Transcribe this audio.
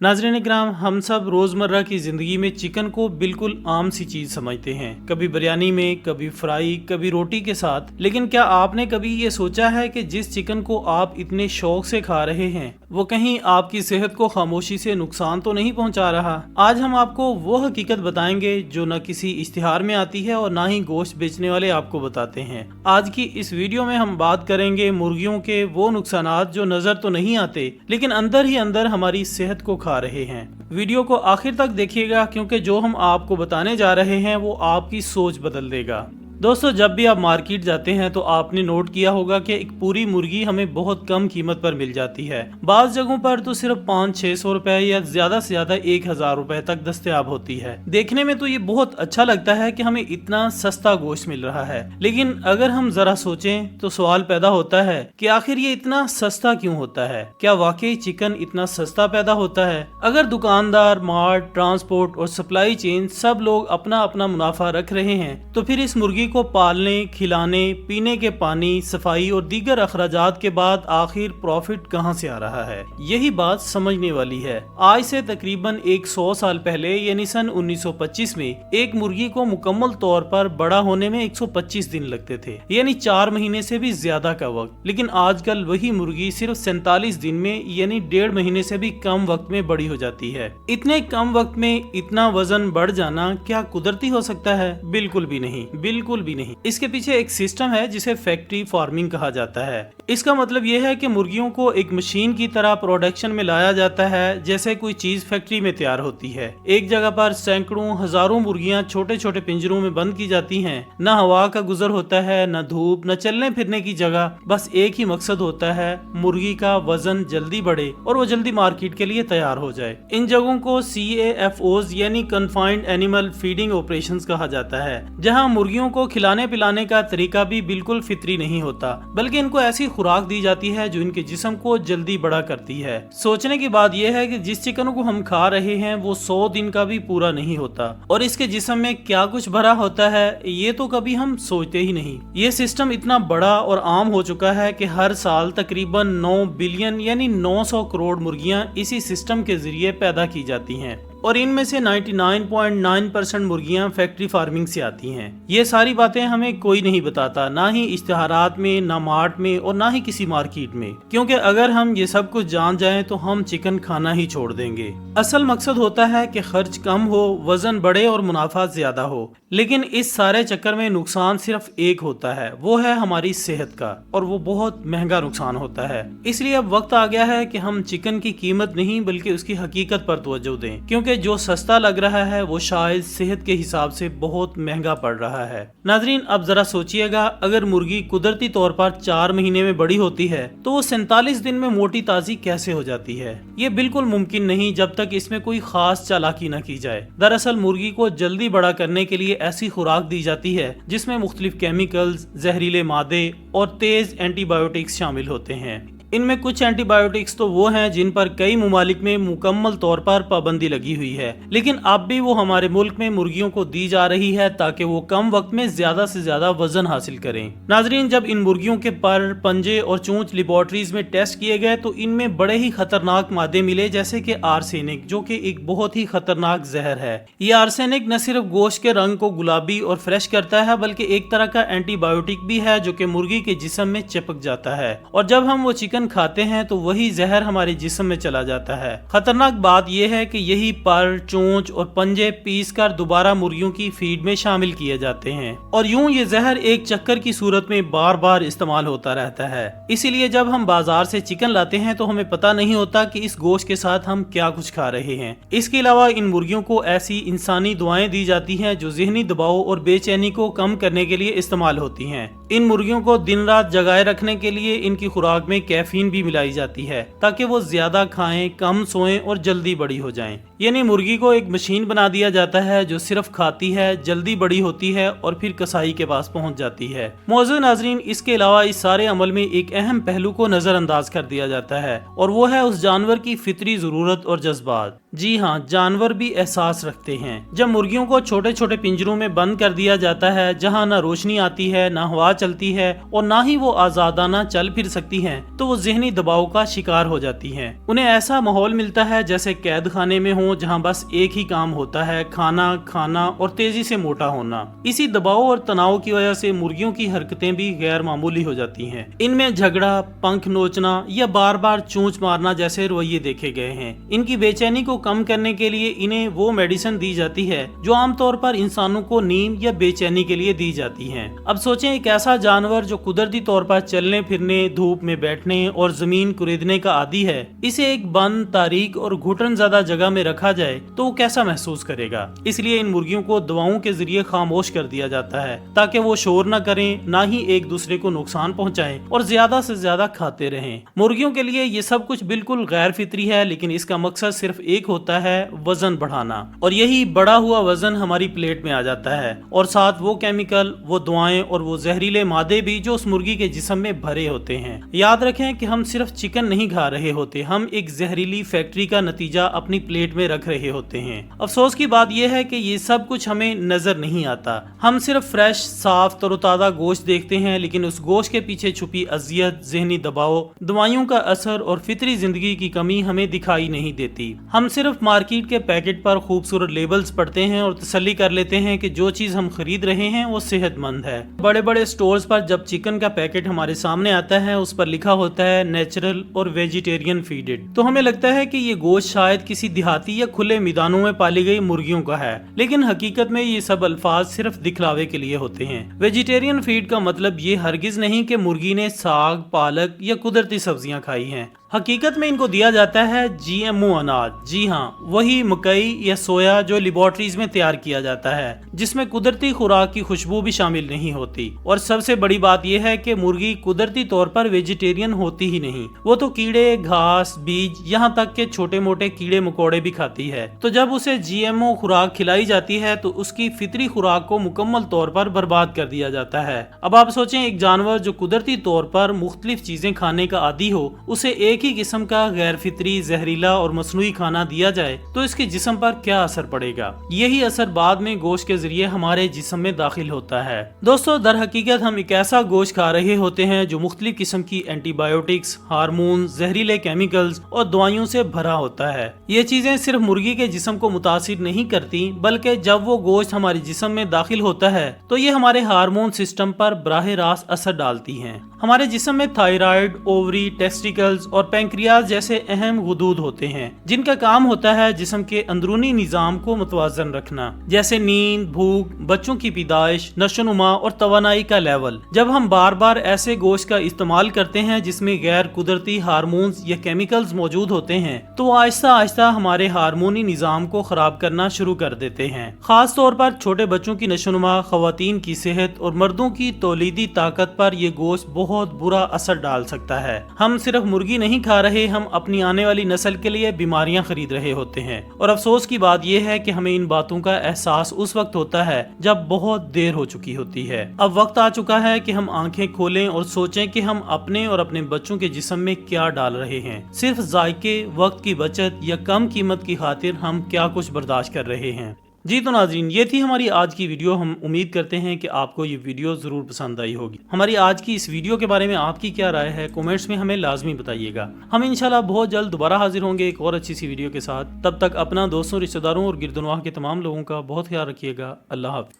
नाज़रीन इकराम, हम सब रोज़मर्रा की ज़िंदगी में चिकन को बिल्कुल आम सी चीज़ समझते हैं। कभी बिरयानी में, कभी फ्राई, कभी रोटी के साथ। लेकिन क्या आपने कभी ये सोचा है कि जिस चिकन को आप इतने शौक से खा रहे हैं वो कहीं आपकी सेहत को खामोशी से नुकसान तो नहीं पहुंचा रहा? आज हम आपको वो हकीकत बताएंगे जो न किसी इश्तिहार में आती है और ना ही गोश्त बेचने वाले आपको बताते हैं। आज की इस वीडियो में हम बात करेंगे मुर्गियों के वो नुकसानात जो नज़र तो नहीं आते लेकिन अंदर ही अंदर हमारी सेहत को खा रहे हैं। वीडियो को आखिर तक देखिएगा क्योंकि जो हम आपको बताने जा रहे हैं वो आपकी सोच बदल देगा। दोस्तों, जब भी आप मार्केट जाते हैं तो आपने नोट किया होगा कि एक पूरी मुर्गी हमें बहुत कम कीमत पर मिल जाती है। बाज़ जगहों पर तो सिर्फ 500-600 रुपए या ज्यादा से ज्यादा 1000 रुपए तक दस्तयाब होती है। देखने में तो ये बहुत अच्छा लगता है कि हमें इतना सस्ता गोश्त मिल रहा है, लेकिन अगर हम जरा सोचें तो सवाल पैदा होता है कि आखिर ये इतना सस्ता क्यों होता है? क्या वाकई चिकन इतना सस्ता पैदा होता है? अगर दुकानदार, मार्ट, ट्रांसपोर्ट और सप्लाई चेन सब लोग अपना अपना मुनाफा रख रहे हैं तो फिर इस मुर्गी को पालने, खिलाने, पीने के पानी, सफाई और दीगर अखराजात के बाद आखिर प्रॉफिट कहां से आ रहा है? यही बात समझने वाली है। आज से तकरीबन 100 साल पहले यानी सन 1925 में एक मुर्गी को मुकम्मल तौर पर बड़ा होने में 125 दिन लगते थे, यानी 4 महीने से भी ज्यादा का वक्त। लेकिन आजकल वही मुर्गी सिर्फ 47 दिन में यानी 1.5 महीने से भी कम वक्त में बड़ी हो जाती है। इतने कम वक्त में इतना वजन बढ़ जाना क्या कुदरती हो सकता है? बिल्कुल भी नहीं, बिल्कुल भी नहीं। इसके पीछे एक सिस्टम है जिसे फैक्ट्री फार्मिंग कहा जाता है। इसका मतलब यह है कि मुर्गियों को एक मशीन की तरह प्रोडक्शन में लाया जाता है जैसे कोई चीज फैक्ट्री में तैयार होती है। एक जगह पर सैकड़ों हजारों मुर्गियां छोटे छोटे पिंजरों में बंद की जाती हैं। न हवा का गुजर होता है, न धूप, न चलने फिरने की जगह। बस एक ही मकसद होता है, मुर्गी का वजन जल्दी बढ़े और वो जल्दी मार्केट के लिए तैयार हो जाए। इन जगहों को CAFOs यानी कन्फाइंड एनिमल फीडिंग ऑपरेशंस कहा जाता है, जहां मुर्गियों को खिलाने पिलाने का तरीका भी बिल्कुल फितरी नहीं होता, बल्कि इनको ऐसी खुराक दी जाती है जो इनके जिस्म को जल्दी बड़ा करती है। सोचने की बात यह है कि जिस चिकन को हम खा रहे हैं वो 100 दिन का भी पूरा नहीं होता और इसके जिस्म में क्या कुछ भरा होता है ये तो कभी हम सोचते ही नहीं। ये सिस्टम इतना बड़ा और आम हो चुका है कि हर साल तकरीबन 9 बिलियन यानी 900 करोड़ मुर्गियां इसी सिस्टम के जरिए पैदा की जाती हैं और इनमें से 99.9% मुर्गियां फैक्ट्री फार्मिंग से आती हैं। ये सारी बातें हमें कोई नहीं बताता, ना ही इश्तिहारात में, ना मार्ट में और ना ही किसी मार्केट में, क्योंकि अगर हम ये सब कुछ जान जाएं तो हम चिकन खाना ही छोड़ देंगे। असल मकसद होता है कि खर्च कम हो, वजन बढ़े और मुनाफा ज्यादा हो, लेकिन इस सारे चक्कर में नुकसान सिर्फ एक होता है, वो है हमारी सेहत का, और वो बहुत महंगा नुकसान होता है। इसलिए अब वक्त आ गया है कि हम चिकन की कीमत नहीं बल्कि उसकी हकीकत पर तवज्जो दें, क्योंकि जो सस्ता लग रहा है वो शायद सेहत के हिसाब से बहुत महंगा पड़ रहा है। नाजरीन, अब जरा सोचिएगा, अगर मुर्गी कुदरती तौर पर 4 महीने में बड़ी होती है तो वो 47 दिन में मोटी ताजी कैसे हो जाती है? ये बिल्कुल मुमकिन नहीं जब तक इसमें कोई खास चालाकी न की जाए। दरअसल मुर्गी को जल्दी बड़ा करने के लिए ऐसी खुराक दी जाती है जिसमें मुख्तलिफ केमिकल्स, जहरीले मादे और तेज एंटीबायोटिक्स शामिल होते हैं। इनमें कुछ एंटीबायोटिक्स तो वो हैं जिन पर कई मुमालिक में मुकम्मल तौर पर पाबंदी लगी हुई है, लेकिन अब भी वो हमारे मुल्क में मुर्गियों को दी जा रही है ताकि वो कम वक्त में ज्यादा से ज्यादा वजन हासिल करें। नाजरीन, जब इन मुर्गियों के पर, पंजे और चोंच लेबोरेटरीज में टेस्ट किए गए तो इनमें बड़े ही खतरनाक मादे मिले, जैसे कि आर्सेनिक, जो कि एक बहुत ही खतरनाक जहर है। ये आर्सेनिक न सिर्फ गोश्त के रंग को गुलाबी और फ्रेश करता है बल्कि एक तरह का एंटीबायोटिक भी है जो कि मुर्गी के जिस्म में चिपक जाता है, और जब हम वो चिकन खाते हैं तो वही जहर हमारे जिस्म में चला जाता है। खतरनाक बात यह है कि यही पर, चोंच और पंजे पीस कर दोबारा मुर्गियों की फीड में शामिल किए जाते हैं और यूं ये जहर एक चक्कर की सूरत में बार बार इस्तेमाल होता रहता है। इसीलिए जब हम बाजार से चिकन लाते हैं तो हमें पता नहीं होता कि इस गोश्त के साथ हम क्या कुछ खा रहे हैं। इसके अलावा इन मुर्गियों को ऐसी इंसानी दुआएं दी जाती हैं जो ज़हनी दबाव और बेचैनी को कम करने के लिए इस्तेमाल होती हैं। इन मुर्गियों को दिन रात जगाए रखने के लिए इनकी खुराक में कैफीन भी मिलाई जाती है ताकि वो ज्यादा खाएं, कम सोएं और जल्दी बड़ी हो जाएं। यानी मुर्गी को एक मशीन बना दिया जाता है जो सिर्फ खाती है, जल्दी बड़ी होती है और फिर कसाई के पास पहुंच जाती है। मौजूद नाजरीन, इसके अलावा इस सारे अमल में एक अहम पहलू को नजरअंदाज कर दिया जाता है और वो है उस जानवर की फितरी जरूरत और जज्बात। जी हाँ, जानवर भी एहसास रखते हैं। जब मुर्गियों को छोटे छोटे पिंजरों में बंद कर दिया जाता है जहाँ न रोशनी आती है, न हवा चलती है और ना ही वो आजादाना चल फिर सकती हैं, तो वो ज़हनी दबाव का शिकार हो जाती हैं। उन्हें ऐसा माहौल मिलता है जैसे कैद खाने में हो, जहाँ बस एक ही काम होता है, खाना खाना और तेजी से मोटा होना। इसी दबाव और तनाव की वजह से मुर्गियों की हरकतें भी गैर मामूली हो जाती हैं। इनमें झगड़ा, पंख नोचना या बार बार चोंच मारना जैसे रवैये देखे गए हैं। इनकी बेचैनी को कम करने के लिए इन्हें वो मेडिसिन दी जाती है जो आमतौर पर इंसानों को नींद या बेचैनी के लिए दी जाती है। अब सोचें, एक ऐसा जानवर जो कुदरती तौर पर चलने फिरने, धूप में बैठने और जमीन कुरेदने का आदी है, इसे एक बंद, तारीक और घुटन ज़्यादा जगह में रखा जाए तो वो कैसा महसूस करेगा। इसलिए इन मुर्गियों को दवाओं के जरिए खामोश कर दिया जाता है ताकि वो शोर न करें, ना ही एक दूसरे को नुकसान पहुंचाएं और ज्यादा से ज्यादा खाते रहें। मुर्गियों के लिए ये सब कुछ बिल्कुल गैर फितरी है, लेकिन इसका मकसद सिर्फ एक होता है, वजन बढ़ाना। और यही बढ़ा हुआ वजन हमारी प्लेट में आ जाता है और साथ वो केमिकल, वो दवाएं और वो जहरीले मादे भी जो उस मुर्गी के जिस्म में भरे होते हैं। याद रखें कि हम सिर्फ चिकन नहीं खा रहे होते, हम एक जहरीली फैक्ट्री का नतीजा अपनी प्लेट में रख रहे होते हैं। अफसोस की बात यह है कि ये सब कुछ हमें नजर नहीं आता। हम सिर्फ फ्रेश, साफ, तरोताजा गोश्त देखते हैं, लेकिन उस गोश्त के पीछे छुपी अजियत, जहनी दबाव, दवाइयों का असर और फितरी जिंदगी की कमी हमें दिखाई नहीं देती। हम सिर्फ मार्केट के पैकेट पर खूबसूरत लेबल्स पढ़ते हैं और तसल्ली कर लेते हैं कि जो चीज हम खरीद रहे हैं वो सेहतमंद है। बड़े बड़े स्टोर्स पर जब चिकन का पैकेट हमारे सामने आता है, उस पर लिखा होता है नेचुरल और वेजिटेरियन फीडेड, तो हमें लगता है कि ये गोश्त शायद किसी देहाती या खुले मैदानों में पाली गई मुर्गियों का है, लेकिन हकीकत में ये सब अल्फाज सिर्फ दिखलावे के लिए होते हैं। वेजिटेरियन फीड का मतलब ये हरगिज नहीं कि मुर्गी ने साग, पालक या कुदरती सब्जियां खाई हैं। हकीकत में इनको दिया जाता है जीएमओ अनाज। जी हाँ, वही मकई या सोया जो लेबोरेटरीज में तैयार किया जाता है, जिसमें कुदरती खुराक की खुशबू भी शामिल नहीं होती। और सबसे बड़ी बात यह है कि मुर्गी कुदरती तौर पर वेजिटेरियन होती ही नहीं, वो तो कीड़े, घास, बीज, यहाँ तक के छोटे मोटे कीड़े मकोड़े भी खाती है। तो जब उसे जीएमओ खुराक खिलाई जाती है तो उसकी फितरी खुराक को मुकम्मल तौर पर बर्बाद कर दिया जाता है। अब आप सोचें, एक जानवर जो कुदरती तौर पर मुख्तलिफ चीजें खाने का आदी हो, उसे एक ही किस्म का गैर फितरी, जहरीला और मसनूई खाना दिया जाए तो इसके जिस्म पर क्या असर पड़ेगा। यही असर बाद में गोश्त के जरिए हमारे जिस्म में दाखिल होता है। दोस्तों, दर हकीकत हम एक ऐसा गोश्त खा रहे होते हैं जो मुख्तलिफ किस्म की एंटीबायोटिक्स, हार्मोन, जहरीले केमिकल्स और दवाइयों से भरा होता है। ये चीजें सिर्फ मुर्गी के जिस्म को मुतासिर नहीं करती, बल्कि जब वो गोश्त हमारे जिस्म में दाखिल होता है तो ये हमारे हार्मोन सिस्टम पर बराह रास्त असर डालती हैं। हमारे जिस्म में थायराइड, ओवरी, टेस्टिकल्स और पैंक्रियाज जैसे अहम गुदूद होते हैं, जिनका काम होता है जिस्म के अंदरूनी निजाम को मुतवाजन रखना, जैसे नींद, भूख, बच्चों की पैदाइश, नशोनुमा और तवानाई का लेवल। जब हम बार बार ऐसे गोश्त का इस्तेमाल करते हैं जिसमें गैर कुदरती हार्मोन्स या केमिकल्स मौजूद होते हैं, तो आहिस्ता आहिस्ता हमारे हार्मोनी निजाम को खराब करना शुरू कर देते हैं। खास तौर पर छोटे बच्चों की नशोनुमा, खवातीन की सेहत और मर्दों की तौलीदी ताकत पर यह गोश्त बहुत बुरा असर डाल सकता है। हम सिर्फ मुर्गी नहीं खा रहे, हम अपनी आने वाली नस्ल के लिए बीमारियां खरीद रहे होते हैं। और अफसोस की बात यह है कि हमें इन बातों का एहसास उस वक्त होता है जब बहुत देर हो चुकी होती है। अब वक्त आ चुका है कि हम आंखें खोलें और सोचें कि हम अपने और अपने बच्चों के जिस्म में क्या डाल रहे हैं। सिर्फ जायके, वक्त की बचत या कम कीमत की खातिर हम क्या कुछ बर्दाश्त कर रहे हैं। जी तो नाज़रीन, ये थी हमारी आज की वीडियो। हम उम्मीद करते हैं कि आपको ये वीडियो ज़रूर पसंद आई होगी। हमारी आज की इस वीडियो के बारे में आपकी क्या राय है, कमेंट्स में हमें लाजमी बताइएगा। हम इंशाल्लाह बहुत जल्द दोबारा हाजिर होंगे एक और अच्छी सी वीडियो के साथ। तब तक अपना, दोस्तों, रिश्तेदारों और गिरदनवाह के तमाम लोगों का बहुत ख्याल रखिएगा। अल्लाह हाफ़िज़।